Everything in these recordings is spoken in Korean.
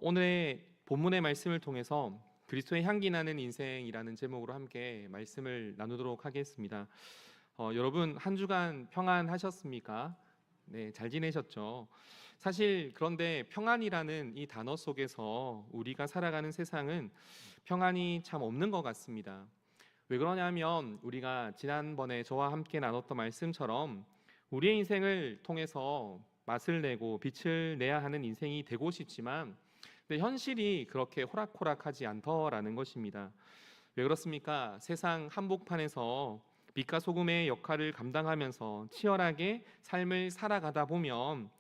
오늘의 본문의 말씀을 통해서 그리스도의 향기 나는 인생이라는 제목으로 함께 말씀을 나누도록 하겠습니다. 여러분 한 주간 평안하셨습니까? 네, 잘 지내셨죠? 사실 그런데 평안이라는 이 단어 속에서 우리가 살아가는 세상은 평안이 참 없는 것 같습니다. 왜 그러냐면 우리가 지난번에 저와 함께 나눴던 말씀처럼 우리의 인생을 통해서 맛을 내고 빛을 내야 하는 인생이 되고 싶지만 근데 현실이 그렇게 호락호락하지 않더라는 것입니다. 왜 그렇습니까? 세상 한복판에서 빛과 소금의 역할을 감당하면서 치열하게 삶을 살아가다 보면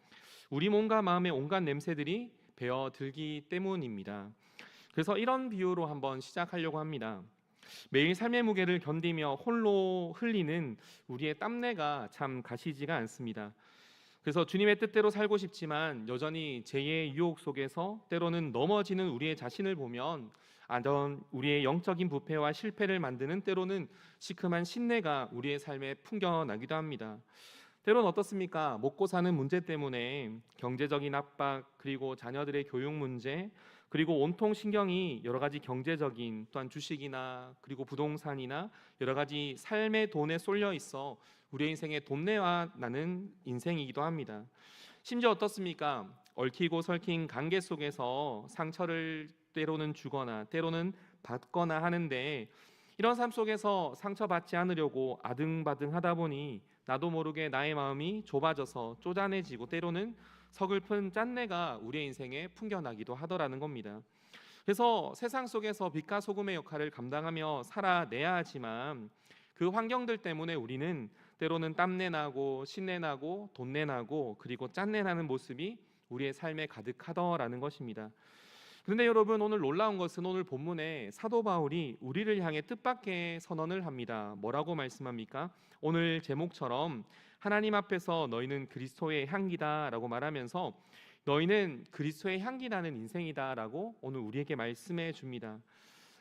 우리 몸과 마음의 온갖 냄새들이 배어 들기 때문입니다. 그래서 이런 비유로 한번 시작하려고 합니다. 매일 삶의 무게를 견디며 홀로 흘리는 우리의 땀내가 참 가시지가 않습니다. 그래서 주님의 뜻대로 살고 싶지만 여전히 죄의 유혹 속에서 때로는 넘어지는 우리의 자신을 보면 우리의 영적인 부패와 실패를 만드는 때로는 시큼한 신내가 우리의 삶에 풍겨나기도 합니다. 때로는 어떻습니까? 먹고 사는 문제 때문에 경제적인 압박, 그리고 자녀들의 교육 문제, 그리고 온통 신경이 여러 가지 경제적인 또한 주식이나 그리고 부동산이나 여러 가지 삶의 돈에 쏠려 있어 우리 인생에 돈내와 나는 인생이기도 합니다. 심지어 어떻습니까? 얽히고 설킨 관계 속에서 상처를 때로는 주거나 때로는 받거나 하는데 이런 삶 속에서 상처받지 않으려고 아등바등 하다 보니 나도 모르게 나의 마음이 좁아져서 쪼잔해지고 때로는 서글픈 짠내가 우리의 인생에 풍겨나기도 하더라는 겁니다. 그래서 세상 속에서 빛과 소금의 역할을 감당하며 살아내야 하지만 그 환경들 때문에 우리는 때로는 땀내 나고 신내 나고 돈내 나고 그리고 짠내 나는 모습이 우리의 삶에 가득하더라는 것입니다. 그런데 여러분, 오늘 놀라운 것은 오늘 본문에 사도 바울이 우리를 향해 뜻밖의 선언을 합니다. 뭐라고 말씀합니까? 오늘 제목처럼 하나님 앞에서 너희는 그리스도의 향기다라고 말하면서 너희는 그리스도의 향기 나는 인생이다라고 오늘 우리에게 말씀해 줍니다.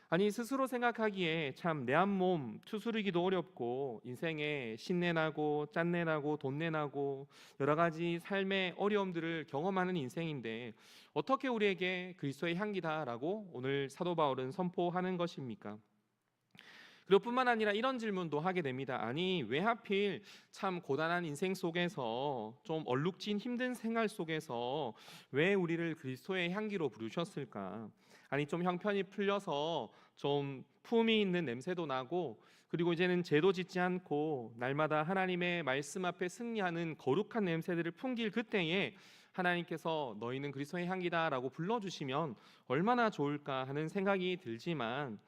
아니, 스스로 생각하기에 참 내 한 몸 투스르기도 어렵고 인생에 신내나고 짠내나고 돈내나고 여러 가지 삶의 어려움들을 경험하는 인생인데 어떻게 우리에게 그리스도의 향기다라고 오늘 사도 바울은 선포하는 것입니까? 그리고 뿐만 아니라 이런 질문도 하게 됩니다. 아니, 왜 하필 참 고단한 인생 속에서 좀 얼룩진 힘든 생활 속에서 왜 우리를 그리스도의 향기로 부르셨을까? 아니, 좀 형편이 풀려서 좀 품이 있는 냄새도 나고 그리고 이제는 죄도 짓지 않고 날마다 하나님의 말씀 앞에 승리하는 거룩한 냄새들을 풍길 그때에 하나님께서 너희는 그리스도의 향기다라고 불러주시면 얼마나 좋을까 하는 생각이 들지만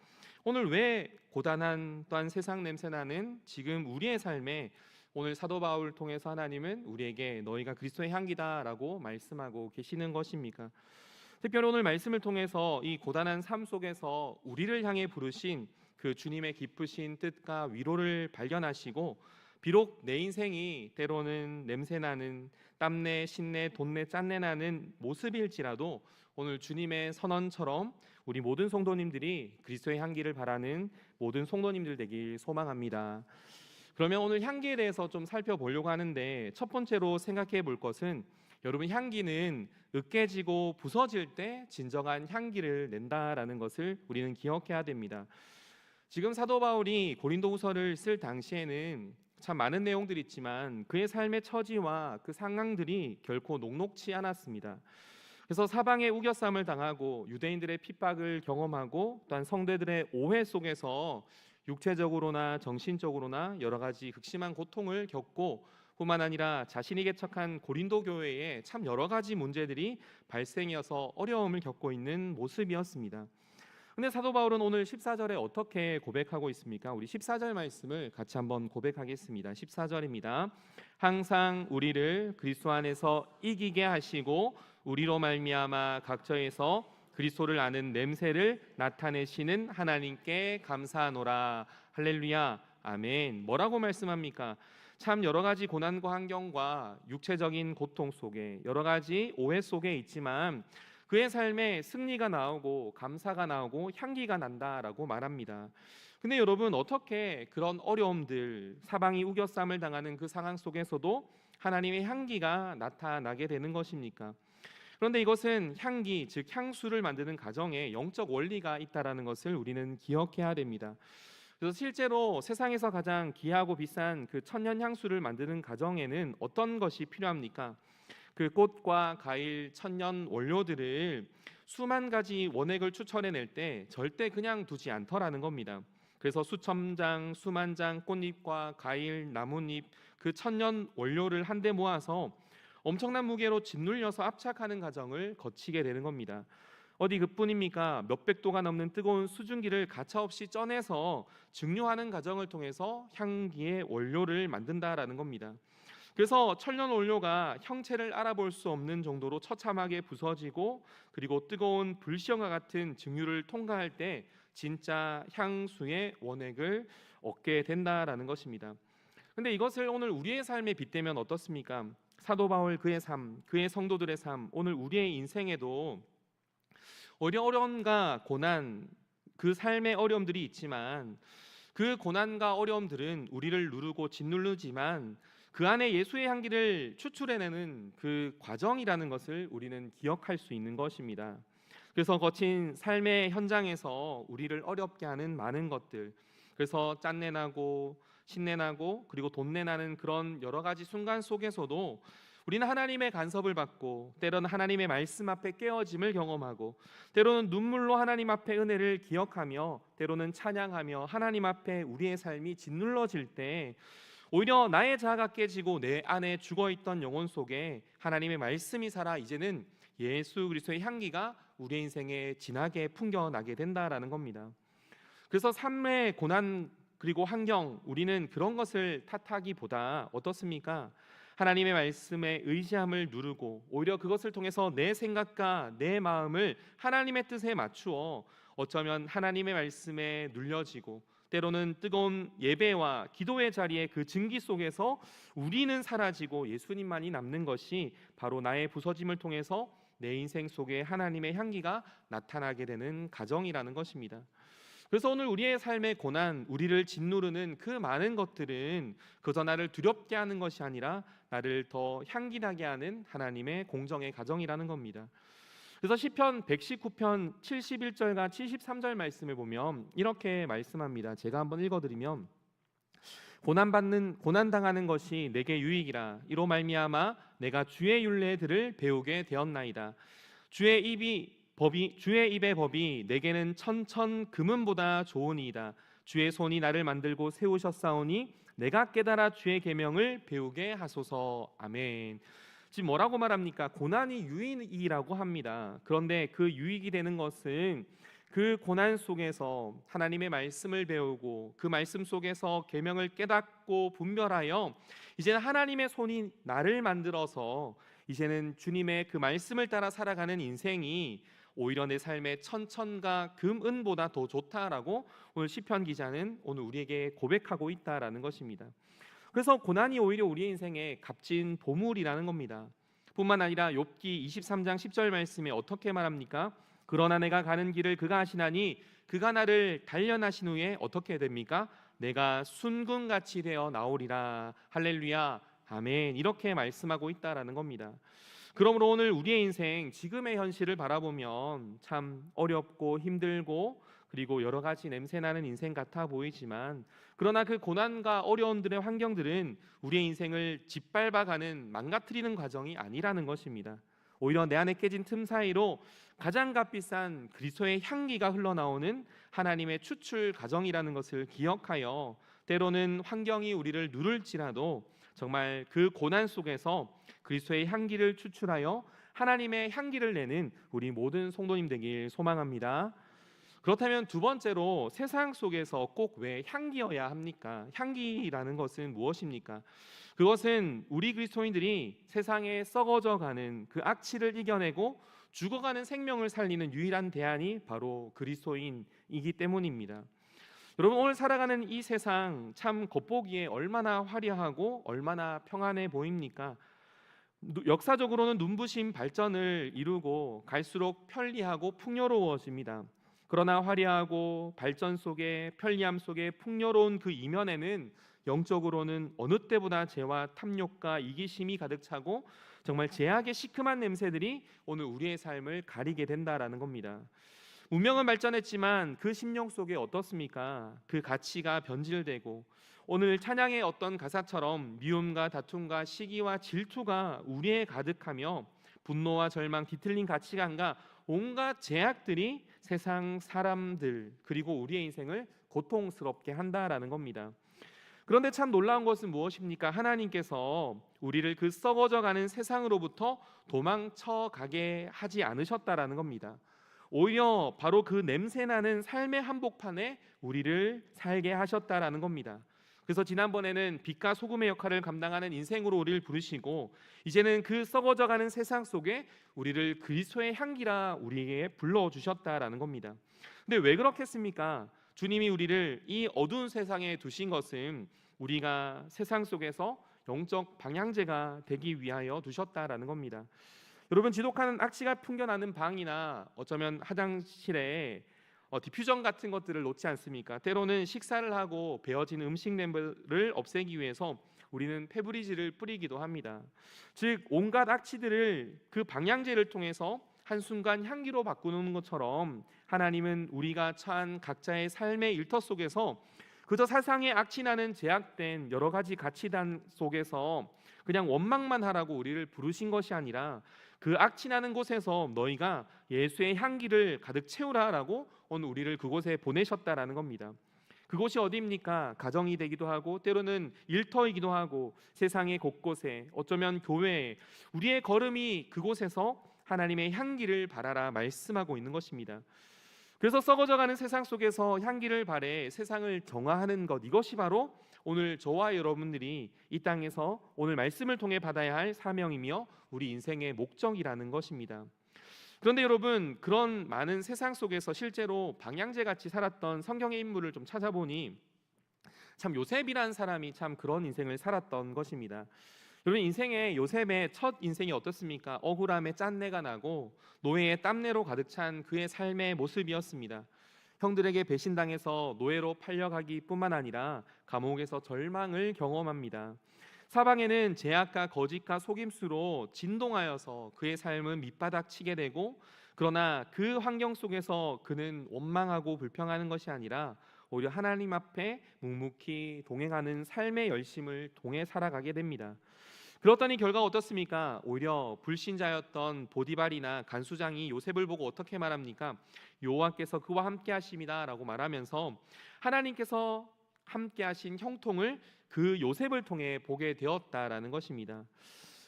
오늘 왜 고단한 또한 세상 냄새나는 지금 우리의 삶에 오늘 사도 바울을 통해서 하나님은 우리에게 너희가 그리스도의 향기다라고 말씀하고 계시는 것입니까? 특별히 오늘 말씀을 통해서 이 고단한 삶 속에서 우리를 향해 부르신 그 주님의 기쁘신 뜻과 위로를 발견하시고 비록 내 인생이 때로는 냄새나는 땀내, 신내, 돈내, 짠내 나는 모습일지라도 오늘 주님의 선언처럼 우리 모든 성도님들이 그리스도의 향기를 바라는 모든 성도님들 되길 소망합니다. 그러면 오늘 향기에 대해서 좀 살펴보려고 하는데 첫 번째로 생각해 볼 것은 여러분, 향기는 으깨지고 부서질 때 진정한 향기를 낸다라는 것을 우리는 기억해야 됩니다. 지금 사도 바울이 고린도후서를 쓸 당시에는 참 많은 내용들이 있지만 그의 삶의 처지와 그 상황들이 결코 녹록치 않았습니다. 그래서 사방에 우겨쌈을 당하고 유대인들의 핍박을 경험하고 또한 성도들의 오해 속에서 육체적으로나 정신적으로나 여러 가지 극심한 고통을 겪고 뿐만 아니라 자신이 개척한 고린도 교회에 참 여러 가지 문제들이 발생해서 어려움을 겪고 있는 모습이었습니다. 근데 사도 바울은 오늘 14절에 어떻게 고백하고 있습니까? 우리 14절 말씀을 같이 한번 고백하겠습니다. 14절입니다. 항상 우리를 그리스도 안에서 이기게 하시고 우리로 말미암아 각처에서 그리스도를 아는 냄새를 나타내시는 하나님께 감사하노라. 할렐루야. 아멘. 뭐라고 말씀합니까? 참 여러 가지 고난과 환경과 육체적인 고통 속에 여러 가지 오해 속에 있지만 그의 삶에 승리가 나오고 감사가 나오고 향기가 난다라고 말합니다. 근데 여러분, 어떻게 그런 어려움들, 사방이 우겨쌈을 당하는 그 상황 속에서도 하나님의 향기가 나타나게 되는 것입니까? 그런데 이것은 향기, 즉 향수를 만드는 과정에 영적 원리가 있다라는 것을 우리는 기억해야 됩니다. 그래서 실제로 세상에서 가장 귀하고 비싼 그 천년 향수를 만드는 과정에는 어떤 것이 필요합니까? 그 꽃과 과일, 천년 원료들을 수만 가지 원액을 추천해낼 때 절대 그냥 두지 않더라는 겁니다. 그래서 수천 장, 수만 장 꽃잎과 과일, 나뭇잎, 그 천년 원료를 한데 모아서 엄청난 무게로 짓눌려서 압착하는 과정을 거치게 되는 겁니다. 어디 그뿐입니까? 몇백 도가 넘는 뜨거운 수증기를 가차없이 쪄내서 증류하는 과정을 통해서 향기의 원료를 만든다라는 겁니다. 그래서 천년 원료가 형체를 알아볼 수 없는 정도로 처참하게 부서지고, 그리고 뜨거운 불시험과 같은 증류를 통과할 때 진짜 향수의 원액을 얻게 된다라는 것입니다. 근데 이것을 오늘 우리의 삶에 빗대면 어떻습니까? 사도 바울 그의 삶, 그의 성도들의 삶, 오늘 우리의 인생에도 어려움과 고난, 그 삶의 어려움들이 있지만 그 고난과 어려움들은 우리를 누르고 짓누르지만 그 안에 예수의 향기를 추출해내는 그 과정이라는 것을 우리는 기억할 수 있는 것입니다. 그래서 거친 삶의 현장에서 우리를 어렵게 하는 많은 것들, 그래서 짠내나고 신내나고 그리고 돈내나는 그런 여러 가지 순간 속에서도 우리는 하나님의 간섭을 받고, 때로는 하나님의 말씀 앞에 깨어짐을 경험하고, 때로는 눈물로 하나님 앞에 은혜를 기억하며, 때로는 찬양하며 하나님 앞에 우리의 삶이 짓눌러질 때 오히려 나의 자아가 깨지고 내 안에 죽어있던 영혼 속에 하나님의 말씀이 살아 이제는 예수 그리스도의 향기가 우리의 인생에 진하게 풍겨나게 된다라는 겁니다. 그래서 삶의 고난 그리고 환경, 우리는 그런 것을 탓하기보다 어떻습니까? 하나님의 말씀에 의지함을 누르고 오히려 그것을 통해서 내 생각과 내 마음을 하나님의 뜻에 맞추어 어쩌면 하나님의 말씀에 눌려지고, 때로는 뜨거운 예배와 기도의 자리에 그 증기 속에서 우리는 사라지고 예수님만이 남는 것이 바로 나의 부서짐을 통해서 내 인생 속에 하나님의 향기가 나타나게 되는 과정이라는 것입니다. 그래서 오늘 우리의 삶의 고난, 우리를 짓누르는 그 많은 것들은 그저 나를 두렵게 하는 것이 아니라 나를 더 향기나게 하는 하나님의 공정의 과정이라는 겁니다. 그래서 시편 119편 71절과 73절 말씀을 보면 이렇게 말씀합니다. 제가 한번 읽어드리면, 고난당하는 것이 내게 유익이라. 이로 말미암아 내가 주의 율례들을 배우게 되었나이다. 주의 입의 법이 내게는 천천 금은보다 좋으니이다. 주의 손이 나를 만들고 세우셨사오니 내가 깨달아 주의 계명을 배우게 하소서. 아멘. 지금 뭐라고 말합니까? 고난이 유익이라고 합니다. 그런데 그 유익이 되는 것은 그 고난 속에서 하나님의 말씀을 배우고 그 말씀 속에서 계명을 깨닫고 분별하여 이제는 하나님의 손이 나를 만들어서 이제는 주님의 그 말씀을 따라 살아가는 인생이 오히려 내 삶의 천천과 금은보다 더 좋다라고 오늘 시편 기자는 오늘 우리에게 고백하고 있다라는 것입니다. 그래서 고난이 오히려 우리의 인생의 값진 보물이라는 겁니다. 뿐만 아니라 욥기 23장 10절 말씀에 어떻게 말합니까? 그러나 내가 가는 길을 그가 아시나니 그가 나를 단련하신 후에 어떻게 됩니까? 내가 순금같이 되어 나오리라. 할렐루야, 아멘. 이렇게 말씀하고 있다라는 겁니다. 그러므로 오늘 우리의 인생, 지금의 현실을 바라보면 참 어렵고 힘들고 그리고 여러 가지 냄새나는 인생 같아 보이지만, 그러나 그 고난과 어려움들의 환경들은 우리의 인생을 짓밟아가는, 망가뜨리는 과정이 아니라는 것입니다. 오히려 내 안에 깨진 틈 사이로 가장 값비싼 그리스도의 향기가 흘러나오는 하나님의 추출 과정이라는 것을 기억하여, 때로는 환경이 우리를 누를지라도 정말 그 고난 속에서 그리스도의 향기를 추출하여 하나님의 향기를 내는 우리 모든 성도님 되길 소망합니다. 그렇다면 두 번째로, 세상 속에서 꼭 왜 향기여야 합니까? 향기라는 것은 무엇입니까? 그것은 우리 그리스도인들이 세상에 썩어져가는 그 악취를 이겨내고 죽어가는 생명을 살리는 유일한 대안이 바로 그리스도인이기 때문입니다. 여러분, 오늘 살아가는 이 세상 참 겉보기에 얼마나 화려하고 얼마나 평안해 보입니까? 역사적으로는 눈부신 발전을 이루고 갈수록 편리하고 풍요로워집니다. 그러나 화려하고 발전 속에, 편리함 속에 풍요로운 그 이면에는 영적으로는 어느 때보다 죄와 탐욕과 이기심이 가득 차고, 정말 제약의 시큼한 냄새들이 오늘 우리의 삶을 가리게 된다라는 겁니다. 문명은 발전했지만 그 심령 속에 어떻습니까? 그 가치가 변질되고 오늘 찬양의 어떤 가사처럼 미움과 다툼과 시기와 질투가 우리에 가득하며 분노와 절망, 뒤틀린 가치관과 온갖 제약들이 세상 사람들 그리고 우리의 인생을 고통스럽게 한다라는 겁니다. 그런데 참 놀라운 것은 무엇입니까? 하나님께서 우리를 그 썩어져가는 세상으로부터 도망쳐 가게 하지 않으셨다라는 겁니다. 오히려 바로 그 냄새나는 삶의 한복판에 우리를 살게 하셨다라는 겁니다. 그래서 지난번에는 빛과 소금의 역할을 감당하는 인생으로 우리를 부르시고 이제는 그 썩어져가는 세상 속에 우리를 그리스도의 향기라 우리에게 불러주셨다라는 겁니다. 근데 왜 그렇겠습니까? 주님이 우리를 이 어두운 세상에 두신 것은 우리가 세상 속에서 영적 방향제가 되기 위하여 두셨다라는 겁니다. 여러분, 지독한 악취가 풍겨나는 방이나 어쩌면 화장실에 디퓨전 같은 것들을 놓지 않습니까? 때로는 식사를 하고 베어진 음식 냄새를 없애기 위해서 우리는 페브리즈를 뿌리기도 합니다. 즉 온갖 악취들을 그 방향제를 통해서 한순간 향기로 바꾸는 것처럼 하나님은 우리가 처한 각자의 삶의 일터 속에서 그저 세상에 악취나는 제약된 여러 가지 가치단 속에서 그냥 원망만 하라고 우리를 부르신 것이 아니라 그 악취나는 곳에서 너희가 예수의 향기를 가득 채우라라고 오늘 우리를 그곳에 보내셨다라는 겁니다. 그곳이 어디입니까? 가정이 되기도 하고 때로는 일터이기도 하고 세상의 곳곳에 어쩌면 교회에 우리의 걸음이 그곳에서 하나님의 향기를 바라라 말씀하고 있는 것입니다. 그래서 썩어져가는 세상 속에서 향기를 발해 세상을 정화하는 것, 이것이 바로 오늘 저와 여러분들이 이 땅에서 오늘 말씀을 통해 받아야 할 사명이며 우리 인생의 목적이라는 것입니다. 그런데 여러분, 그런 많은 세상 속에서 실제로 방향제 같이 살았던 성경의 인물을 좀 찾아보니 참 요셉이라는 사람이 참 그런 인생을 살았던 것입니다. 여러분, 인생의 요셉의 첫 인생이 어떻습니까? 억울함에 짠내가 나고 노예의 땀내로 가득 찬 그의 삶의 모습이었습니다. 형들에게 배신당해서 노예로 팔려가기 뿐만 아니라 감옥에서 절망을 경험합니다. 사방에는 제약과 거짓과 속임수로 진동하여서 그의 삶은 밑바닥치게 되고, 그러나 그 환경 속에서 그는 원망하고 불평하는 것이 아니라 오히려 하나님 앞에 묵묵히 동행하는 삶의 열심을 통해 살아가게 됩니다. 그렇더니 결과가 어떻습니까? 오히려 불신자였던 보디발이나 간수장이 요셉을 보고 어떻게 말합니까? 여호와께서 그와 함께 하심이다 라고 말하면서 하나님께서 함께 하신 형통을 그 요셉을 통해 보게 되었다라는 것입니다.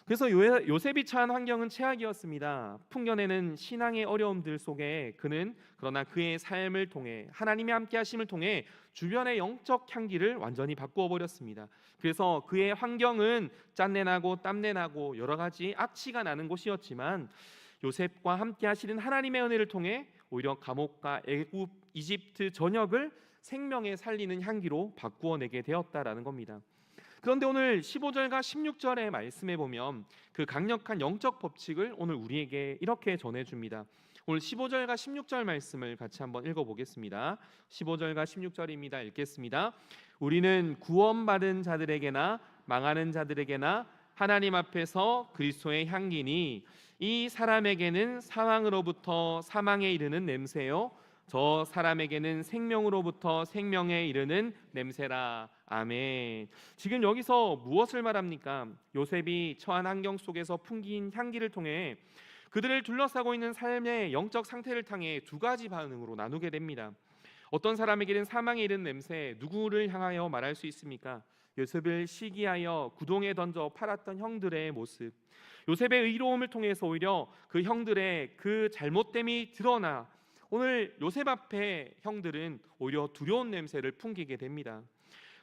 그래서 요셉이 처한 환경은 최악이었습니다. 풍년에는 신앙의 어려움들 속에 그는 그러나 그의 삶을 통해 하나님의 함께 하심을 통해 주변의 영적 향기를 완전히 바꾸어 버렸습니다. 그래서 그의 환경은 짠내나고 땀내나고 여러 가지 악취가 나는 곳이었지만 요셉과 함께 하시는 하나님의 은혜를 통해 오히려 감옥과 애굽, 이집트 전역을 생명에 살리는 향기로 바꾸어내게 되었다라는 겁니다. 그런데 오늘 15절과 16절의 말씀에 보면 그 강력한 영적 법칙을 오늘 우리에게 이렇게 전해줍니다. 오늘 15절과 16절 말씀을 같이 한번 읽어보겠습니다. 15절과 16절입니다. 읽겠습니다. 우리는 구원받은 자들에게나 망하는 자들에게나 하나님 앞에서 그리스도의 향기니 이 사람에게는 사망으로부터 사망에 이르는 냄새요 저 사람에게는 생명으로부터 생명에 이르는 냄새라. 아멘. 지금 여기서 무엇을 말합니까? 요셉이 처한 환경 속에서 풍긴 향기를 통해 그들을 둘러싸고 있는 삶의 영적 상태를 향해 두 가지 반응으로 나누게 됩니다. 어떤 사람에게는 사망에 이르는 냄새, 누구를 향하여 말할 수 있습니까? 요셉을 시기하여 구덩이에 던져 팔았던 형들의 모습, 요셉의 의로움을 통해서 오히려 그 형들의 그 잘못됨이 드러나 오늘 요셉 앞에 형들은 오히려 두려운 냄새를 풍기게 됩니다.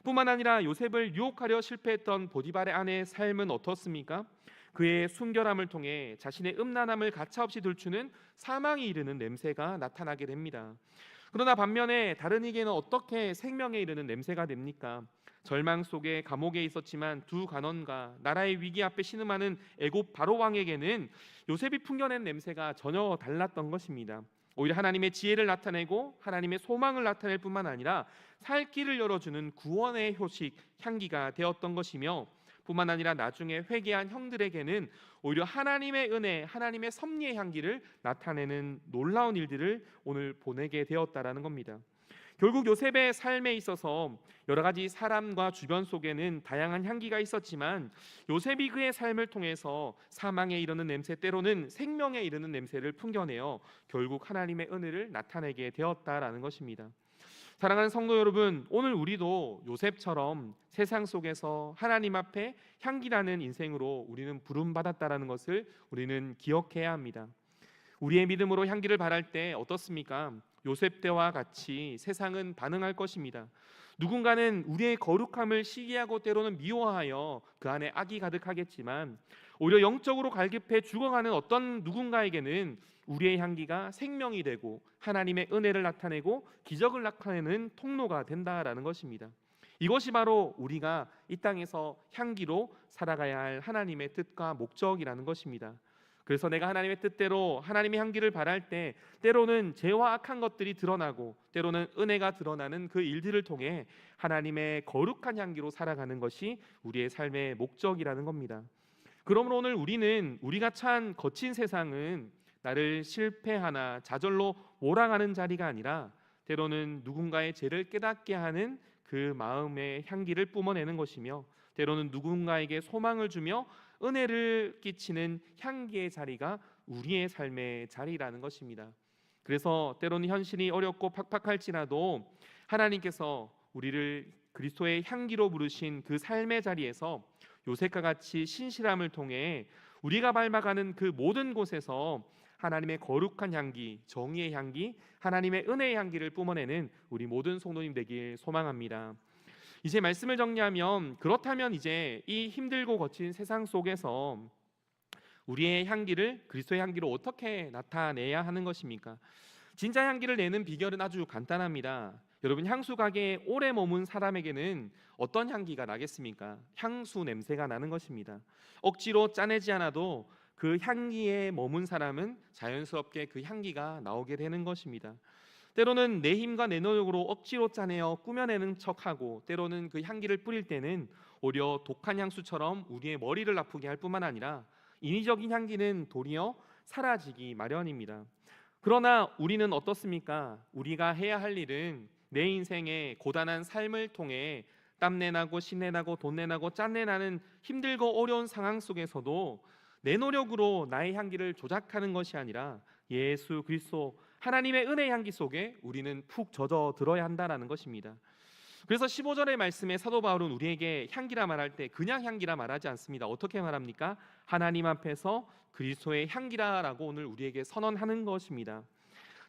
뿐만 아니라 요셉을 유혹하려 실패했던 보디발의 아내의 삶은 어떻습니까? 그의 순결함을 통해 자신의 음란함을 가차없이 들추는 사망이 이르는 냄새가 나타나게 됩니다. 그러나 반면에 다른 이에게는 어떻게 생명에 이르는 냄새가 됩니까? 절망 속에 감옥에 있었지만 두 간원과 나라의 위기 앞에 신음하는 애굽 바로 왕에게는 요셉이 풍겨낸 냄새가 전혀 달랐던 것입니다. 오히려 하나님의 지혜를 나타내고 하나님의 소망을 나타낼 뿐만 아니라 살 길을 열어주는 구원의 효식 향기가 되었던 것이며, 뿐만 아니라 나중에 회개한 형들에게는 오히려 하나님의 은혜, 하나님의 섭리의 향기를 나타내는 놀라운 일들을 오늘 보내게 되었다라는 겁니다. 결국 요셉의 삶에 있어서 여러 가지 사람과 주변 속에는 다양한 향기가 있었지만 요셉이 그의 삶을 통해서 사망에 이르는 냄새, 때로는 생명에 이르는 냄새를 풍겨내어 결국 하나님의 은혜를 나타내게 되었다라는 것입니다. 사랑하는 성도 여러분, 오늘 우리도 요셉처럼 세상 속에서 하나님 앞에 향기나는 인생으로 우리는 부름받았다라는 것을 우리는 기억해야 합니다. 우리의 믿음으로 향기를 발할 때 어떻습니까? 요셉 때와 같이 세상은 반응할 것입니다. 누군가는 우리의 거룩함을 시기하고 때로는 미워하여 그 안에 악이 가득하겠지만 오히려 영적으로 갈급해 죽어가는 어떤 누군가에게는 우리의 향기가 생명이 되고 하나님의 은혜를 나타내고 기적을 나타내는 통로가 된다라는 것입니다. 이것이 바로 우리가 이 땅에서 향기로 살아가야 할 하나님의 뜻과 목적이라는 것입니다. 그래서 내가 하나님의 뜻대로 하나님의 향기를 발할 때 때로는 죄와 악한 것들이 드러나고 때로는 은혜가 드러나는 그 일들을 통해 하나님의 거룩한 향기로 살아가는 것이 우리의 삶의 목적이라는 겁니다. 그러므로 오늘 우리는 우리가 처한 거친 세상은 나를 실패하나 좌절로 몰아가는 자리가 아니라 때로는 누군가의 죄를 깨닫게 하는 그 마음의 향기를 뿜어내는 것이며 때로는 누군가에게 소망을 주며 은혜를 끼치는 향기의 자리가 우리의 삶의 자리라는 것입니다. 그래서 때로는 현실이 어렵고 팍팍할지라도 하나님께서 우리를 그리스도의 향기로 부르신 그 삶의 자리에서 요셉과 같이 신실함을 통해 우리가 밟아가는 그 모든 곳에서 하나님의 거룩한 향기, 정의의 향기, 하나님의 은혜의 향기를 뿜어내는 우리 모든 성도님 되길 소망합니다. 이제 말씀을 정리하면, 그렇다면 이제 이 힘들고 거친 세상 속에서 우리의 향기를 그리스도의 향기로 어떻게 나타내야 하는 것입니까? 진짜 향기를 내는 비결은 아주 간단합니다. 여러분, 향수 가게에 오래 머문 사람에게는 어떤 향기가 나겠습니까? 향수 냄새가 나는 것입니다. 억지로 짜내지 않아도 그 향기에 머문 사람은 자연스럽게 그 향기가 나오게 되는 것입니다. 때로는 내 힘과 내 노력으로 억지로 짜내어 꾸며내는 척하고 때로는 그 향기를 뿌릴 때는 오히려 독한 향수처럼 우리의 머리를 아프게 할 뿐만 아니라 인위적인 향기는 도리어 사라지기 마련입니다. 그러나 우리는 어떻습니까? 우리가 해야 할 일은 내 인생의 고단한 삶을 통해 땀내나고 신내나고 돈내나고 짠내나는 힘들고 어려운 상황 속에서도 내 노력으로 나의 향기를 조작하는 것이 아니라 예수 그리스도 하나님의 은혜의 향기 속에 우리는 푹 젖어 들어야 한다는 것입니다. 그래서 15절의 말씀에 사도 바울은 우리에게 향기라 말할 때 그냥 향기라 말하지 않습니다. 어떻게 말합니까? 하나님 앞에서 그리스도의 향기라라고 오늘 우리에게 선언하는 것입니다.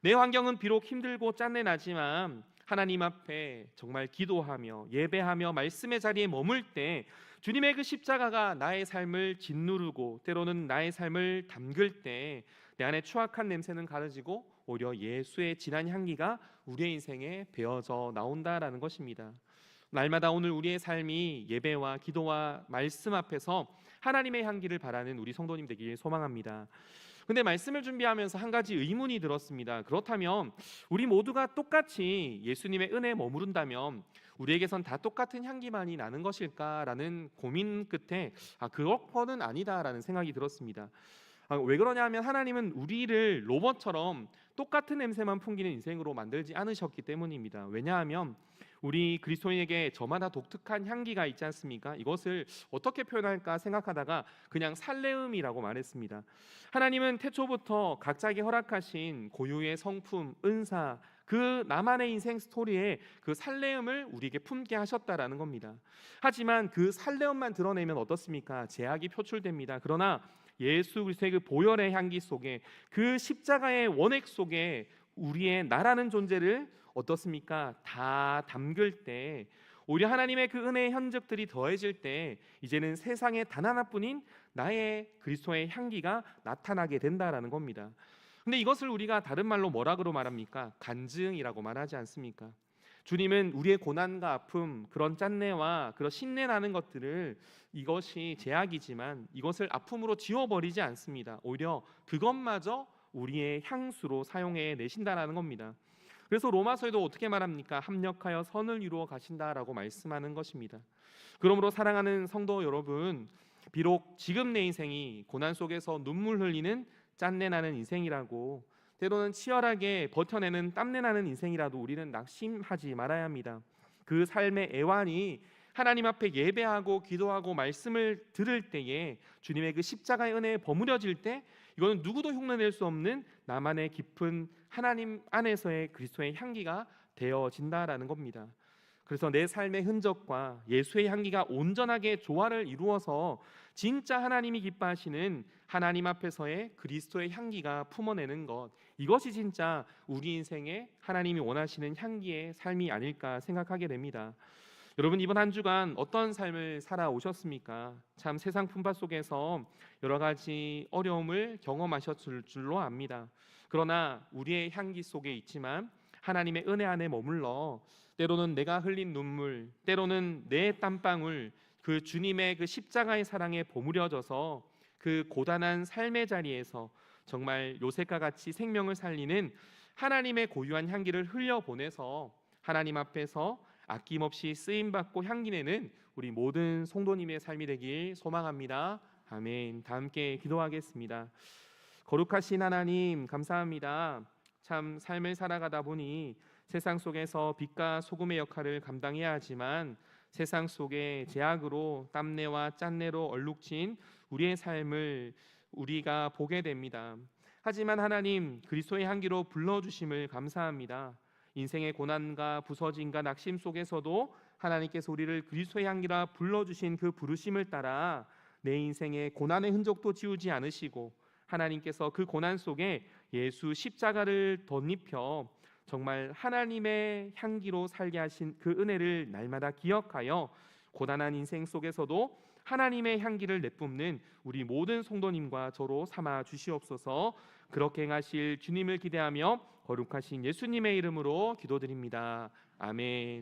내 환경은 비록 힘들고 짠내나지만 하나님 앞에 정말 기도하며 예배하며 말씀의 자리에 머물 때 주님의 그 십자가가 나의 삶을 짓누르고 때로는 나의 삶을 담글 때 내 안에 추악한 냄새는 가려지고 오히려 예수의 진한 향기가 우리의 인생에 배어져 나온다라는 것입니다. 날마다 오늘 우리의 삶이 예배와 기도와 말씀 앞에서 하나님의 향기를 바라는 우리 성도님 되길 소망합니다. 근데 말씀을 준비하면서 한 가지 의문이 들었습니다. 그렇다면 우리 모두가 똑같이 예수님의 은혜에 머무른다면 우리에게선 다 똑같은 향기만이 나는 것일까라는 고민 끝에 그것은 아니다라는 생각이 들었습니다. 왜 그러냐 하면 하나님은 우리를 로봇처럼 똑같은 냄새만 풍기는 인생으로 만들지 않으셨기 때문입니다. 왜냐하면 우리 그리스도인에게 저마다 독특한 향기가 있지 않습니까? 이것을 어떻게 표현할까 생각하다가 그냥 살레음이라고 말했습니다. 하나님은 태초부터 각자에게 허락하신 고유의 성품, 은사, 그 나만의 인생 스토리에 그 살레음을 우리에게 품게 하셨다라는 겁니다. 하지만 그 살레음만 드러내면 어떻습니까? 제약이 표출됩니다. 그러나 예수 그리스도의 그 보혈의 향기 속에 그 십자가의 원액 속에 우리의 나라는 존재를 어떻습니까? 다 담글 때 오히려 하나님의 그 은혜의 흔적들이 더해질 때 이제는 세상에 단 하나뿐인 나의 그리스도의 향기가 나타나게 된다라는 겁니다. 근데 이것을 우리가 다른 말로 뭐라고 말합니까? 간증이라고 말하지 않습니까? 주님은 우리의 고난과 아픔, 그런 짠내와 그런 신내 나는 것들을 이것이 제약이지만 이것을 아픔으로 지워버리지 않습니다. 오히려 그것마저 우리의 향수로 사용해 내신다라는 겁니다. 그래서 로마서에도 어떻게 말합니까? 합력하여 선을 이루어 가신다라고 말씀하는 것입니다. 그러므로 사랑하는 성도 여러분, 비록 지금 내 인생이 고난 속에서 눈물 흘리는 짠내 나는 인생이라고, 때로는 치열하게 버텨내는 땀내 나는 인생이라도 우리는 낙심하지 말아야 합니다. 그 삶의 애환이 하나님 앞에 예배하고 기도하고 말씀을 들을 때에 주님의 그 십자가의 은혜에 버무려질 때, 이거는 누구도 흉내낼 수 없는 나만의 깊은 하나님 안에서의 그리스도의 향기가 되어진다라는 겁니다. 그래서 내 삶의 흔적과 예수의 향기가 온전하게 조화를 이루어서 진짜 하나님이 기뻐하시는 하나님 앞에서의 그리스도의 향기가 품어내는 것, 이것이 진짜 우리 인생에 하나님이 원하시는 향기의 삶이 아닐까 생각하게 됩니다. 여러분, 이번 한 주간 어떤 삶을 살아오셨습니까? 참 세상 풍파 속에서 여러 가지 어려움을 경험하셨을 줄로 압니다. 그러나 우리의 향기 속에 있지만 하나님의 은혜 안에 머물러 때로는 내가 흘린 눈물, 때로는 내 땀방울, 그 주님의 그 십자가의 사랑에 버무려져서 그 고단한 삶의 자리에서 정말 요셉과 같이 생명을 살리는 하나님의 고유한 향기를 흘려보내서 하나님 앞에서 아낌없이 쓰임받고 향기내는 우리 모든 성도님의 삶이 되길 소망합니다. 아멘. 다 함께 기도하겠습니다. 거룩하신 하나님, 감사합니다. 참 삶을 살아가다 보니 세상 속에서 빛과 소금의 역할을 감당해야 하지만 세상 속에 제약으로 땀내와 짠내로 얼룩진 우리의 삶을 우리가 보게 됩니다. 하지만 하나님, 그리스도의 향기로 불러주심을 감사합니다. 인생의 고난과 부서짐과 낙심 속에서도 하나님께서 우리를 그리스도의 향기라 불러주신 그 부르심을 따라 내 인생의 고난의 흔적도 지우지 않으시고 하나님께서 그 고난 속에 예수 십자가를 덧입혀 정말 하나님의 향기로 살게 하신 그 은혜를 날마다 기억하여 고단한 인생 속에서도 하나님의 향기를 내뿜는 우리 모든 성도님과 저로 삼아 주시옵소서. 그렇게 행하실 주님을 기대하며 거룩하신 예수님의 이름으로 기도드립니다. 아멘.